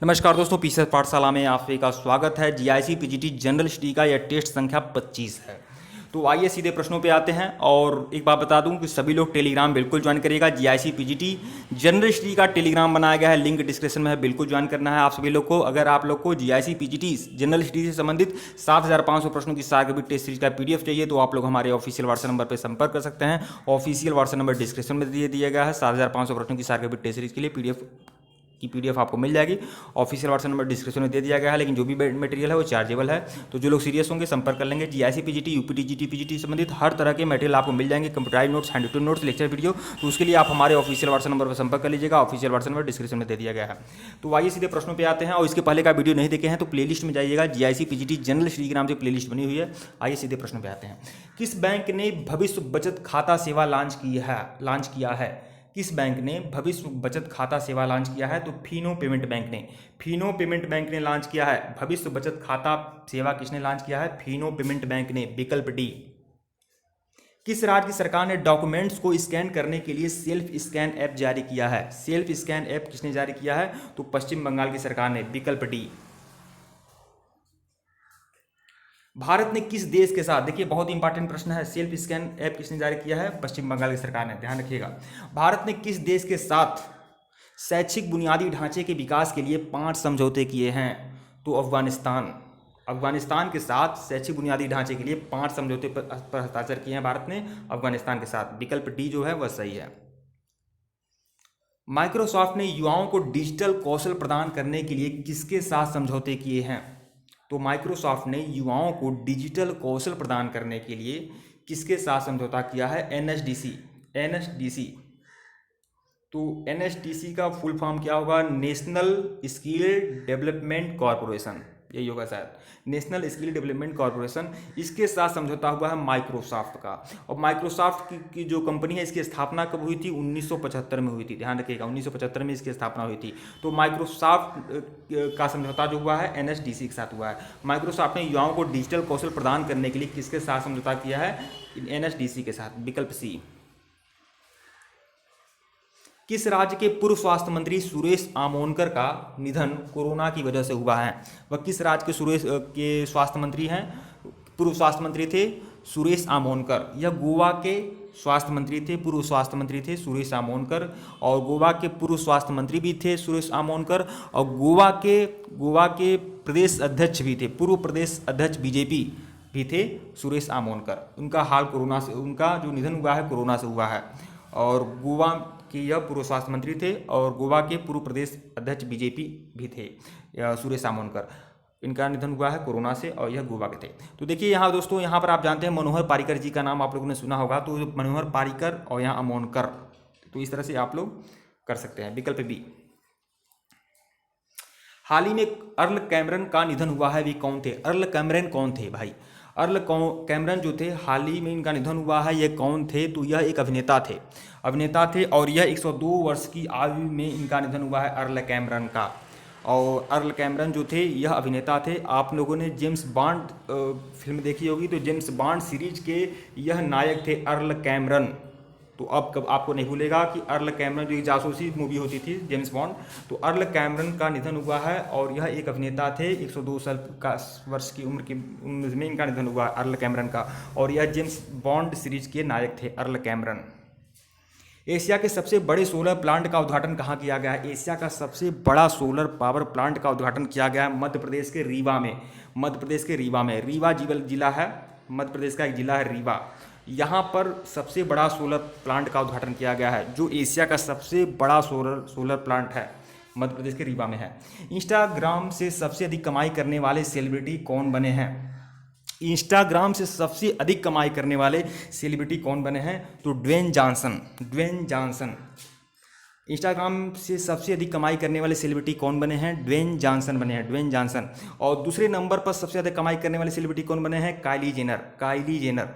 नमस्कार दोस्तों, पीछे पाठशाला में आप सभी का स्वागत है। जीआईसी पीजीटी जनरल स्टडी का यह टेस्ट संख्या 25 है। तो आइए सीधे प्रश्नों पे आते हैं। और एक बात बता दूं कि सभी लोग टेलीग्राम बिल्कुल ज्वाइन करिएगा। जीआईसी पीजीटी जनरल स्टडी का टेलीग्राम बनाया गया है, लिंक डिस्क्रिप्शन में है, बिल्कुल ज्वाइन करना है आप सभी लोग को। अगर आप लोग को जीआईसी पीजीटी जनरल स्टडी से संबंधित 7500 प्रश्नों की सार्वजनिक टेस्ट सीरीज का पीडीएफ चाहिए तो आप लोग हमारे ऑफिशियल व्हाट्सएप नंबर पर संपर्क कर सकते हैं। ऑफिशियल व्हाट्सएप नंबर डिस्क्रिप्शन में दिया गया है। 7500 प्रश्नों की सार्वजनिक टेस्ट सीरीज के लिए पीडीएफ आपको मिल जाएगी। ऑफिशियल व्हाट्सएप नंबर डिस्क्रिप्शन में दे दिया गया है, लेकिन जो भी मटेरियल है वो चार्जेबल है। तो जो लोग सीरियस होंगे संपर्क कर लेंगे। GIC PGT, UPT, GT, PGT संबंधित हर तरह के मटेरियल आपको मिल जाएंगे, computerise notes, hand written notes, lecture video. तो उसके लिए आप हमारे ऑफिशियल व्हाट्सएप नंबर पर संपर्क कर लीजिएगा। ऑफिशियल व्हाट्सएप नंबर डिस्क्रिप्शन में दे दिया गया है। तो आइए सीधे प्रश्नों पर आते हैं। और इसके पहले का वीडियो नहीं देखे हैं तो प्लेलिस्ट में जाइएगा। जीआईसी पीजीटी जनरल स्टडी के नाम से प्लेलिस्ट बनी हुई है। आइए सीधे प्रश्नों पर आते हैं। किस बैंक ने भविष्य बचत खाता सेवा लॉन्च किया है? किस बैंक ने भविष्य बचत खाता सेवा लॉन्च किया है? तो फिनो पेमेंट बैंक ने लॉन्च किया है। भविष्य बचत खाता सेवा किसने लॉन्च किया है? फिनो पेमेंट बैंक ने। विकल्प डी। किस राज्य की सरकार ने डॉक्यूमेंट्स को स्कैन करने के लिए सेल्फ स्कैन ऐप जारी किया है? सेल्फ स्कैन ऐप किसने जारी किया है? तो पश्चिम बंगाल की सरकार ने। विकल्प डी। भारत ने किस देश के साथ, देखिए बहुत इंपॉर्टेंट प्रश्न है, सेल्फ स्कैन ऐप किसने जारी किया है? पश्चिम बंगाल की सरकार ने। ध्यान रखिएगा। भारत ने किस देश के साथ शैक्षिक बुनियादी ढांचे के विकास के लिए 5 समझौते किए हैं? तो अफगानिस्तान के साथ शैक्षिक बुनियादी ढांचे के लिए 5 समझौते पर हस्ताक्षर किए हैं भारत ने अफगानिस्तान के साथ। विकल्प डी जो है वह सही है। माइक्रोसॉफ्ट ने युवाओं को डिजिटल कौशल प्रदान करने के लिए किसके साथ समझौते किए हैं? तो माइक्रोसॉफ्ट ने युवाओं को डिजिटल कौशल प्रदान करने के लिए किसके साथ समझौता किया है? एनएसडीसी। तो एनएसडीसी का फुल फॉर्म क्या होगा? नेशनल स्किल डेवलपमेंट कॉरपोरेशन, यही होगा शायद, नेशनल स्किल डेवलपमेंट कॉरपोरेशन। इसके साथ समझौता हुआ है माइक्रोसॉफ्ट का। और माइक्रोसॉफ्ट की जो कंपनी है इसकी स्थापना कब हुई थी? 1975 में हुई थी। ध्यान रखिएगा, 1975 में इसकी स्थापना हुई थी। तो माइक्रोसॉफ्ट का समझौता जो हुआ है एनएसडीसी के साथ हुआ है। माइक्रोसॉफ्ट ने युवाओं को डिजिटल कौशल प्रदान करने के लिए किसके साथ समझौता किया है? एनएसडीसी के साथ। विकल्प सी। किस राज्य के पूर्व स्वास्थ्य मंत्री सुरेश आमोनकर का निधन कोरोना की वजह से हुआ है? वह किस राज्य के स्वास्थ्य मंत्री हैं? पूर्व स्वास्थ्य मंत्री थे सुरेश आमोनकर। यह गोवा के स्वास्थ्य मंत्री थे, पूर्व स्वास्थ्य मंत्री थे सुरेश आमोनकर। और गोवा के पूर्व स्वास्थ्य मंत्री भी थे सुरेश आमोनकर। और गोवा के प्रदेश अध्यक्ष भी थे, पूर्व प्रदेश अध्यक्ष बीजेपी भी थे सुरेश आमोनकर। उनका जो निधन हुआ है कोरोना से हुआ है। और गोवा के यह पूर्व स्वास्थ्य मंत्री थे और गोवा के पूर्व प्रदेश अध्यक्ष बीजेपी भी थे सुरेश आमोनकर। इनका निधन हुआ है कोरोना से और यह गोवा के थे। तो देखिए यहाँ दोस्तों, यहाँ पर आप जानते हैं मनोहर पारिकर जी का नाम आप लोगों ने सुना होगा। तो मनोहर पारिकर और यहाँ आमोनकर, तो इस तरह से आप लोग कर सकते हैं। विकल्प बी। हाल ही में अर्ल कैमरन का निधन हुआ है, वे कौन थे? अर्ल कैमरन कौन थे भाई? अर्ल कैमरन जो थे, हाल ही में इनका निधन हुआ है, ये कौन थे? तो यह एक अभिनेता थे और यह 102 वर्ष की आयु में इनका निधन हुआ है अर्ल कैमरन का। और अर्ल कैमरन जो थे यह अभिनेता थे। आप लोगों ने जेम्स बॉन्ड फिल्म देखी होगी, तो जेम्स बॉन्ड सीरीज के यह नायक थे अर्ल कैमरन। तो अब कब आपको नहीं भूलेगा कि अर्ल कैमरन जो जासूसी मूवी होती थी जेम्स बॉन्ड, तो अर्ल कैमरन का निधन हुआ है और यह एक अभिनेता थे। 102 वर्ष की उम्र में इनका निधन हुआ अर्ल कैमरन का। और यह जेम्स बॉन्ड सीरीज के नायक थे अर्ल कैमरन। एशिया के सबसे बड़े सोलर प्लांट का उद्घाटन कहाँ किया गया है? एशिया का सबसे बड़ा सोलर पावर प्लांट का उद्घाटन किया गया है मध्य प्रदेश के रीवा में। रीवा जिला है, मध्य प्रदेश का एक जिला है रीवा। यहाँ पर सबसे बड़ा सोलर प्लांट का उद्घाटन किया गया है, जो एशिया का सबसे बड़ा सोलर प्लांट है, मध्य प्रदेश के रीवा में है। इंस्टाग्राम से सबसे अधिक कमाई करने वाले सेलिब्रिटी कौन बने हैं? इंस्टाग्राम से सबसे अधिक कमाई करने वाले सेलिब्रिटी कौन बने हैं? तो ड्वेन जॉनसन। इंस्टाग्राम से सबसे अधिक कमाई करने वाले सेलिब्रिटी कौन बने हैं? Dwayne Johnson. और दूसरे नंबर पर सबसे ज़्यादा कमाई करने वाले सेलिब्रिटी कौन बने हैं? Kylie Jenner.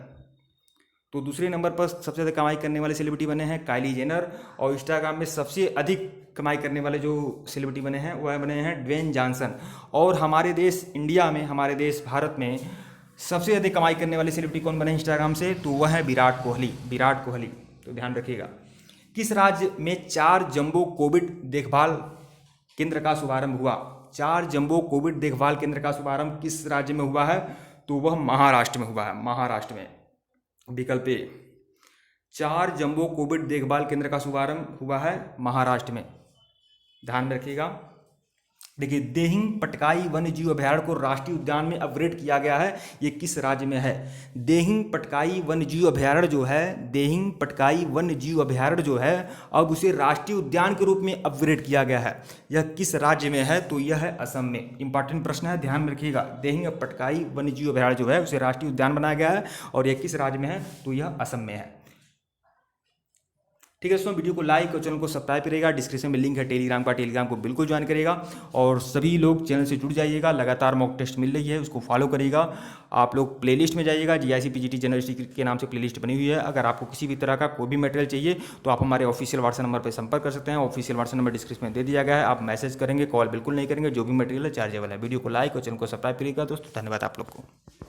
तो दूसरे नंबर पर सबसे ज़्यादा कमाई करने वाले सेलिब्रिटी बने हैं काइली जेनर। और इंस्टाग्राम में सबसे अधिक कमाई करने वाले जो सेलिब्रिटी बने हैं वह बने हैं ड्वेन जॉनसन। और हमारे देश इंडिया में, हमारे देश भारत में सबसे अधिक कमाई करने वाले सेलिब्रिटी कौन बने इंस्टाग्राम से? तो वह है विराट कोहली। तो ध्यान रखिएगा। किस राज्य में 4 जंबो कोविड देखभाल केंद्र का शुभारंभ हुआ? 4 जंबो कोविड देखभाल केंद्र का शुभारंभ किस राज्य में हुआ है? तो वह महाराष्ट्र में हुआ है, महाराष्ट्र में। विकल्प ए, 4 जंबो कोविड देखभाल केंद्र का शुभारंभ हुआ है महाराष्ट्र में। ध्यान में रखिएगा। देखिए, देहिंग पटकाई वन्य जीव अभयारण्य को राष्ट्रीय उद्यान में अपग्रेड किया गया है, ये किस राज्य में है? देहिंग पटकाई वन्य जीव अभयारण्य जो है, देहिंग पटकाई वन्य जीव अभयारण्य जो है, अब उसे राष्ट्रीय उद्यान के रूप में अपग्रेड किया गया है। यह किस राज्य में है? तो यह है असम में। इंपॉर्टेंट प्रश्न है, ध्यान में रखिएगा। देहिंग पटकाई वन्य जीव अभयारण्य जो है उसे राष्ट्रीय उद्यान बनाया गया है और यह किस राज्य में है? तो यह असम में है। ठीक है दोस्तों, वीडियो को लाइक और चैनल को सब्सक्राइब करिएगा। डिस्क्रिप्शन में लिंक है टेलीग्राम का, टेलीग्राम को बिल्कुल ज्वाइन करिएगा और सभी लोग चैनल से जुड़ जाइएगा। लगातार मॉक टेस्ट मिल रही है, उसको फॉलो करिएगा। आप लोग प्लेलिस्ट में जाइएगा, जीआईसी पीजीटी जनरल हिस्ट्री के नाम से प्लेलिस्ट बनी हुई है। अगर आपको किसी भी तरह का कोई भी मटेरियल चाहिए तो आप हमारे ऑफिशियल व्हाट्सएप नंबर पर संपर्क कर सकते हैं। ऑफिशियल व्हाट्सएप नंबर डिस्क्रिप्शन में दे दिया गया है। आप मैसेज करेंगे, कॉल बिल्कुल नहीं करेंगे। जो भी मटेरियल है चार्जेबल है। वीडियो को लाइक और चैनल को सब्सक्राइब करिएगा दोस्तों। धन्यवाद आप लोग को।